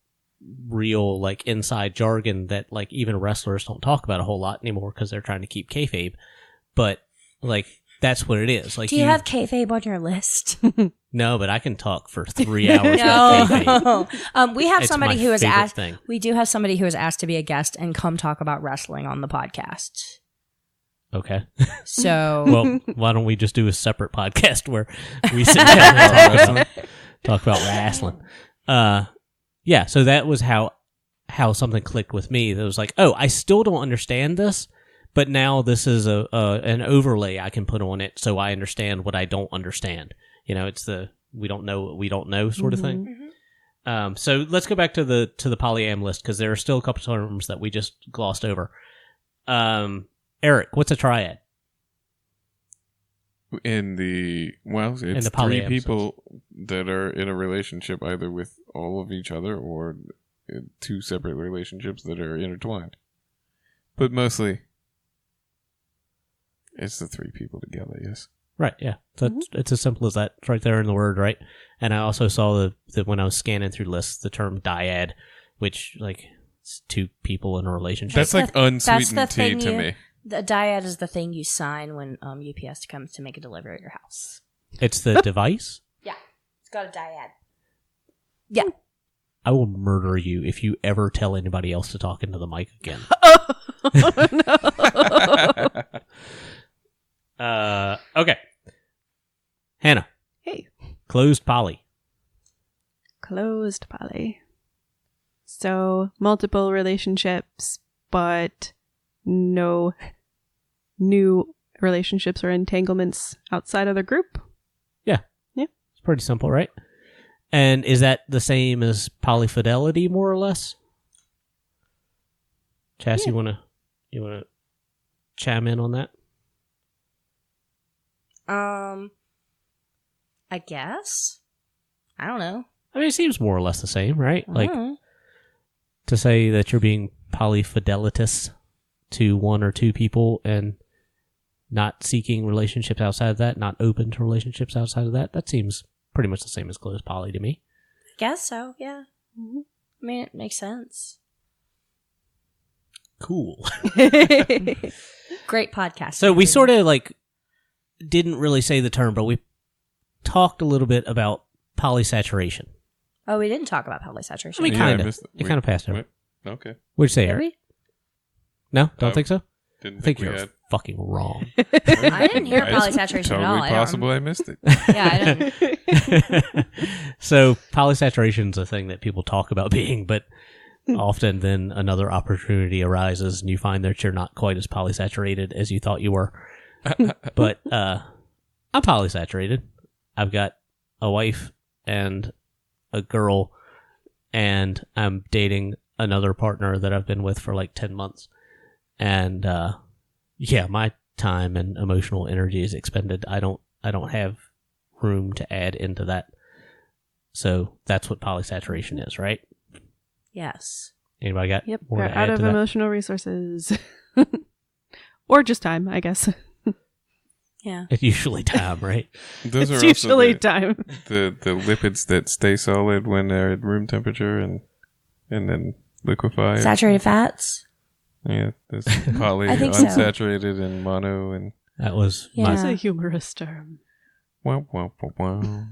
real like inside jargon that like even wrestlers don't talk about a whole lot anymore because they're trying to keep kayfabe. But like that's what it is. Like, do you have kayfabe on your list? No, but I can talk for 3 hours. About kayfabe. We have somebody who has asked. Thing. We do have somebody who has asked to be a guest and come talk about wrestling on the podcast. Okay. So, well, why don't we just do a separate podcast where we sit down and talk about wrestling? Yeah. So that was how something clicked with me. That was like, oh, I still don't understand this, but now this is an overlay I can put on it, so I understand what I don't understand. It's the we don't know what we don't know sort of thing. Mm-hmm. So let's go back to the polyam list because there are still a couple terms that we just glossed over. Erik, what's a triad? It's three people that are in a relationship either with all of each other or two separate relationships that are intertwined. But mostly, it's the three people together, yes. Right, yeah. So it's as simple as that. It's right there in the word, right? And I also saw that when I was scanning through lists, the term dyad, which, like, it's two people in a relationship. That's like unsweetened tea to me. The dyad is the thing you sign when UPS comes to make a delivery at your house. It's the device? Yeah. It's got a dyad. Yeah. I will murder you if you ever tell anybody else to talk into the mic again. No. Okay. Hannah. Hey. Closed poly. Closed poly. So, multiple relationships, but no new relationships or entanglements outside of the group. Yeah. Yeah. It's pretty simple, right? And is that the same as polyfidelity, more or less? Chas, you wanna chime in on that? I guess. I don't know. I mean, it seems more or less the same, right? Like, to say that you're being polyfidelitous to one or two people and not seeking relationships outside of that, not open to relationships outside of that, that seems pretty much the same as closed poly to me. I guess so, yeah. Mm-hmm. I mean, it makes sense. Cool. Great podcast. So we sort of, like, didn't really say the term, but we talked a little bit about polysaturation. Oh, we didn't talk about polysaturation. We kind of. It kind of passed over. Okay. What'd you say, Did Erik? we? No? Don't think so? Didn't I think we you're had. fucking wrong. I didn't hear It's polysaturation at all. Totally possible I missed it. Yeah, I didn't. So polysaturation is a thing that people talk about being, but often then another opportunity arises and you find that you're not quite as polysaturated as you thought you were. But I'm polysaturated. I've got a wife and a girl, and I'm dating another partner that I've been with for like 10 months. And yeah, my time and emotional energy is expended. I don't have room to add into that. So that's what polysaturation is, right? Yes. Anybody got Yep, more we're to out add of to that? emotional resources. Or just time, I guess. Yeah. It's usually time, right? Those are It's also usually time. the lipids that stay solid when they're at room temperature and then liquefy. Saturated fats. Yeah, there's poly, I think so. unsaturated, and mono, and That was Yeah. It's a humorous term. wow, wow, wow, wow.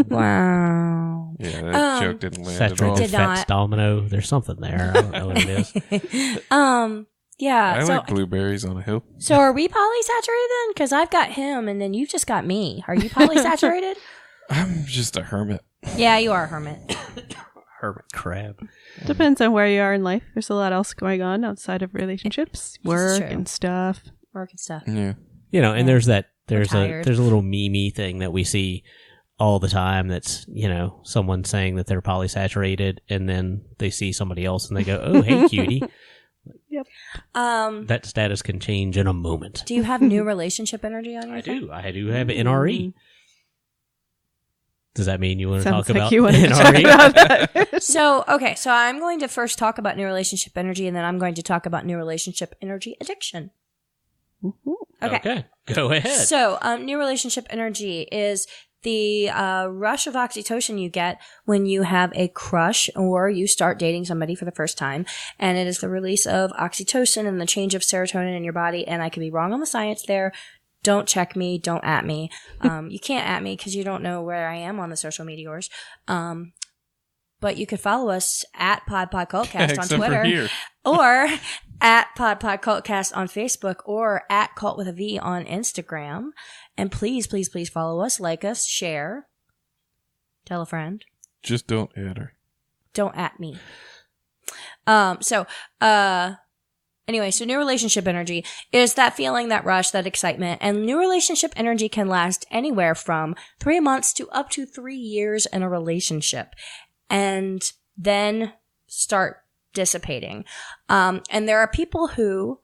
Wow. Yeah, that joke didn't my land at all. saturated did fats not. domino. There's something there. I don't know what it is. Yeah. I so, like blueberries on a hill. so are we polysaturated then? Because I've got him, and then you've just got me. Are you polysaturated? I'm just a hermit. Yeah, you are a hermit. Hermit crab. Depends on where you are in life. There's a lot else going on outside of relationships, work true. and stuff. Work and stuff. Yeah. You know, and there's a tired. little meme thing that we see all the time that's, you know, someone saying that they're polysaturated and then they see somebody else and they go, "Oh, hey cutie." That status can change in a moment. Do you have new relationship energy on your I thing? do. I do have NRE. Does that mean you want to Sounds talk like about you want to talk NRE? about that. So I'm going to first talk about new relationship energy, and then I'm going to talk about new relationship energy addiction. Okay. Go ahead. So, new relationship energy is the rush of oxytocin you get when you have a crush or you start dating somebody for the first time. And it is the release of oxytocin and the change of serotonin in your body. And I could be wrong on the science there. Don't check me. Don't at me. You can't at me because you don't know where I am on the social meteors. But you could follow us at podpodcvlcast on Except for Twitter. here. Or at podpodcvlcast on Facebook, or at Cult with a V on Instagram. And please, please, please follow us, like us, share, tell a friend. Just don't add her. Don't at me. Anyway, so new relationship energy is that feeling, that rush, that excitement. And new relationship energy can last anywhere from 3 months to up to 3 years in a relationship. And then start dissipating. And there are people who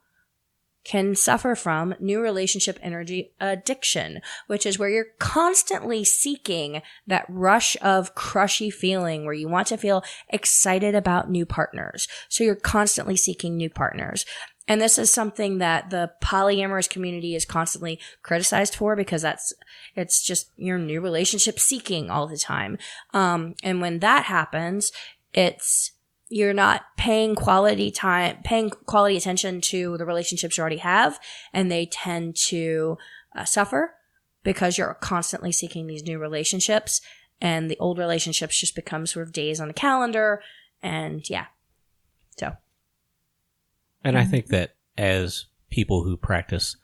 can suffer from new relationship energy addiction, which is where you're constantly seeking that rush of crushy feeling where you want to feel excited about new partners. So you're constantly seeking new partners. And this is something that the polyamorous community is constantly criticized for because it's just your new relationship seeking all the time. And when that happens, you're not paying quality attention to the relationships you already have, and they tend to suffer because you're constantly seeking these new relationships, and the old relationships just become sort of days on the calendar, and yeah. So. And I think that as people who practice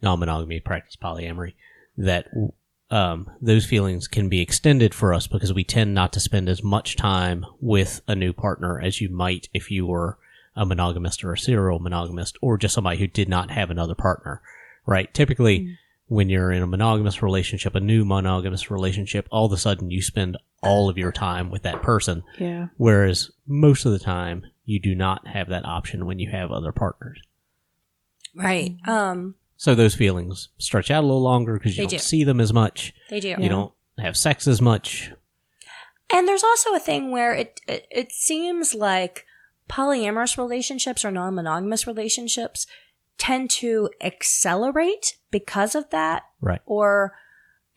non-monogamy, practice polyamory, that those feelings can be extended for us because we tend not to spend as much time with a new partner as you might if you were a monogamist or a serial monogamist or just somebody who did not have another partner, right? Typically, when you're in a monogamous relationship, a new monogamous relationship, all of a sudden you spend all of your time with that person. Yeah. Whereas most of the time, you do not have that option when you have other partners. Right. So those feelings stretch out a little longer because you don't see them as much. They do. You don't have sex as much. And there's also a thing where it seems like polyamorous relationships or non-monogamous relationships tend to accelerate because of that. Right. Or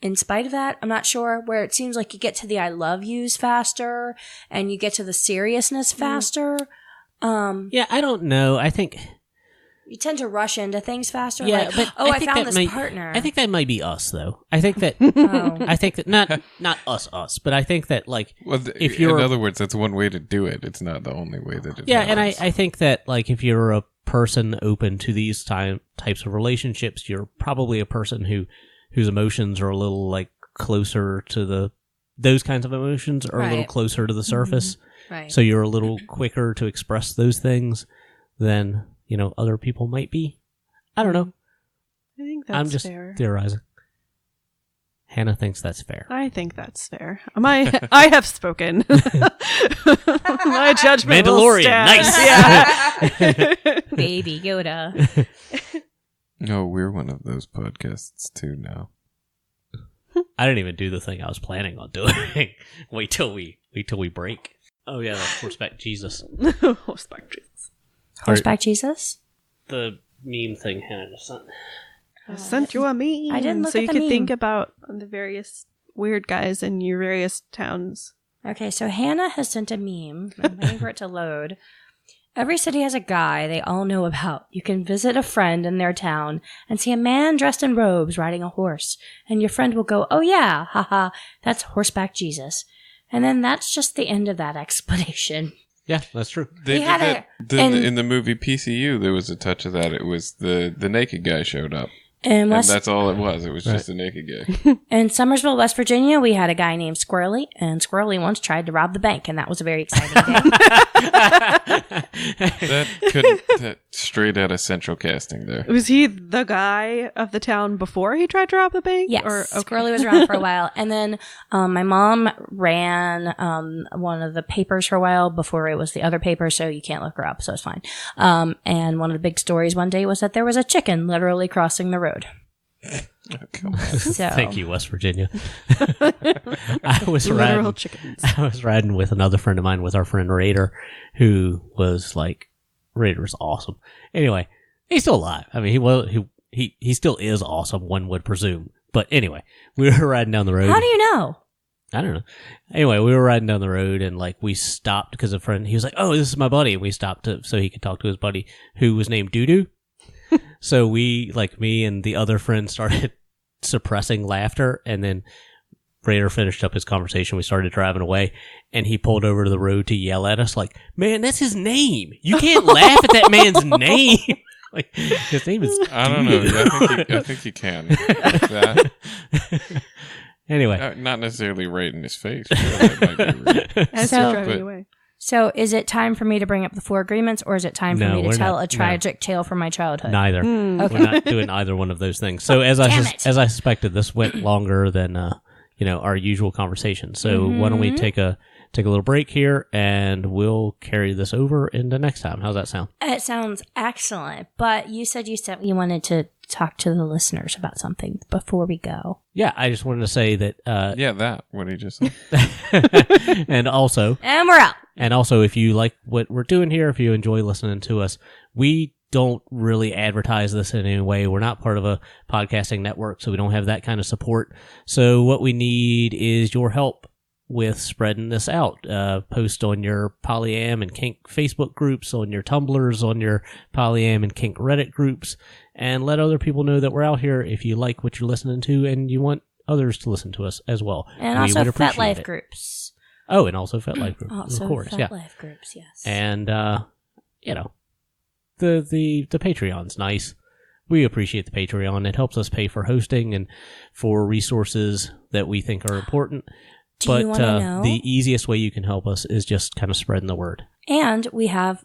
in spite of that, I'm not sure, where it seems like you get to the I love yous faster and you get to the seriousness faster. Yeah, I don't know. I think you tend to rush into things faster. Yeah, like, but I think found that this might, partner. I think that might be us, though. I think that Oh. I think that not us, but I think that like Well, if you're in other words, that's one way to do it. It's not the only way that it and happens. I think that like if you're a person open to these types of relationships, you're probably a person whose emotions are a little like closer to those kinds of emotions are a little closer to the surface. Right. So you're a little quicker to express those things than, other people might be. I don't know. I think that's I'm just fair. theorizing. Hannah thinks that's fair. I think that's fair. I have spoken. My judgment will stand. Nice. Yeah. Baby Yoda. No, we're one of those podcasts too now. I didn't even do the thing I was planning on doing. Wait till we break. Oh yeah, that's Horseback Jesus. Horseback Jesus. Horseback Jesus? The meme thing Hannah just sent. I sent you a meme. I didn't look so at you the could meme. think about the various weird guys in your various towns. Okay, so Hannah has sent a meme. I'm waiting for it to load. Every city has a guy they all know about. You can visit a friend in their town and see a man dressed in robes riding a horse. And your friend will go, "Oh yeah, haha, that's Horseback Jesus." And then that's just the end of that explanation. Yeah, that's true. They He had did that in the movie PCU. There was a touch of that. It was the naked guy showed up, And and that's all it was. It was just a naked guy. in Summersville, West Virginia, we had a guy named Squirrely, and Squirrely once tried to rob the bank, and that was a very exciting day. That straight out of central casting there. Was he the guy of the town before he tried to rob the bank? Yes, Or, Squirrely was around for a while. And then my mom ran one of the papers for a while before it was the other paper, so you can't look her up, so it's fine. And one of the big stories one day was that there was a chicken literally crossing the road. Oh, come on. So, Thank you, West Virginia. I was Literal chickens. riding with another friend of mine, with our friend Raider, who was like, Raider's awesome. Anyway, he's still alive. I mean, he still is awesome, one would presume. But anyway, we were riding down the road. how do you know? I don't know. Anyway, we were riding down the road and like we stopped because a friend, he was like, "Oh, this is my buddy." And we stopped so he could talk to his buddy who was named Doodoo. So we, like me and the other friend, started suppressing laughter, and then Raider finished up his conversation. We started driving away, and he pulled over to the road to yell at us like, "Man, that's his name. You can't laugh at that man's name." Like, his name is I don't know. I think you can. That. Anyway. Not necessarily right in his face. That might be rude. As So- you're driving But- away. So is it time for me to bring up the 4 agreements, or is it time for No, me to we're tell not. a tragic tale from my childhood? Neither. Okay. We're not doing either one of those things. So as Damn it. as I suspected, this went longer than our usual conversation. So why don't we take a little break here, and we'll carry this over into next time. How's that sound? It sounds excellent, but you said you wanted to talk to the listeners about something before we go. Yeah, I just wanted to say that, Yeah, that. What he just said. and also, And we're out. if you like what we're doing here, if you enjoy listening to us, we don't really advertise this in any way. We're not part of a podcasting network, so we don't have that kind of support. So what we need is your help with spreading this out. Post on your Polyam and Kink Facebook groups, on your Tumblrs, on your Polyam and Kink Reddit groups, and let other people know that we're out here if you like what you're listening to and you want others to listen to us as well. And We also would appreciate FetLife it. groups. Oh, and also FetLife groups, Also of course, yeah. FetLife groups, yes. And the Patreon's nice. We appreciate the Patreon. It helps us pay for hosting and for resources that we think are important. Do you wanna know? The easiest way you can help us is just kind of spreading the word. And we have,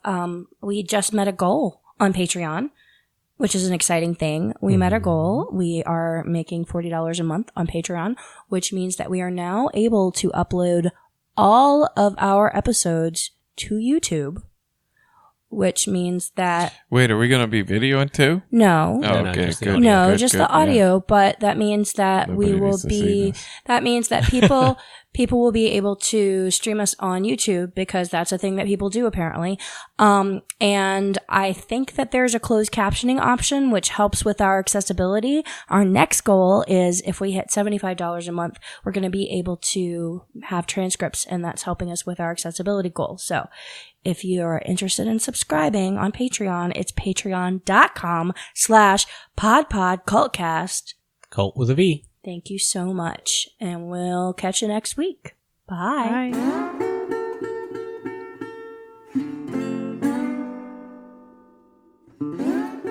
we just met a goal on Patreon, which is an exciting thing. We met a goal. We are making $40 a month on Patreon, which means that we are now able to upload all of our episodes to YouTube, which means that, Wait, are we going to be videoing too? no, Oh, no, okay, just the good. audio. no, good, just good, the yeah. audio, but that means that Nobody we will needs to see be, this. that means that people will be able to stream us on YouTube, because that's a thing that people do apparently. And I think that there's a closed captioning option, which helps with our accessibility. Our next goal is, if we hit $75 a month, we're going to be able to have transcripts, and that's helping us with our accessibility goal. So if you're interested in subscribing on Patreon, it's patreon.com/podpodcvlcast. Cult with a V. Thank you so much, and we'll catch you next week. Bye. Bye.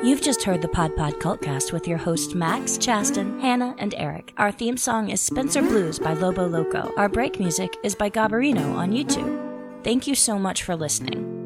You've just heard the Pod Cultcast with your hosts Max, Chastain, Hannah, and Erik. Our theme song is Spencer Blues by Lobo Loco. Our break music is by Gabarino on YouTube. Thank you so much for listening.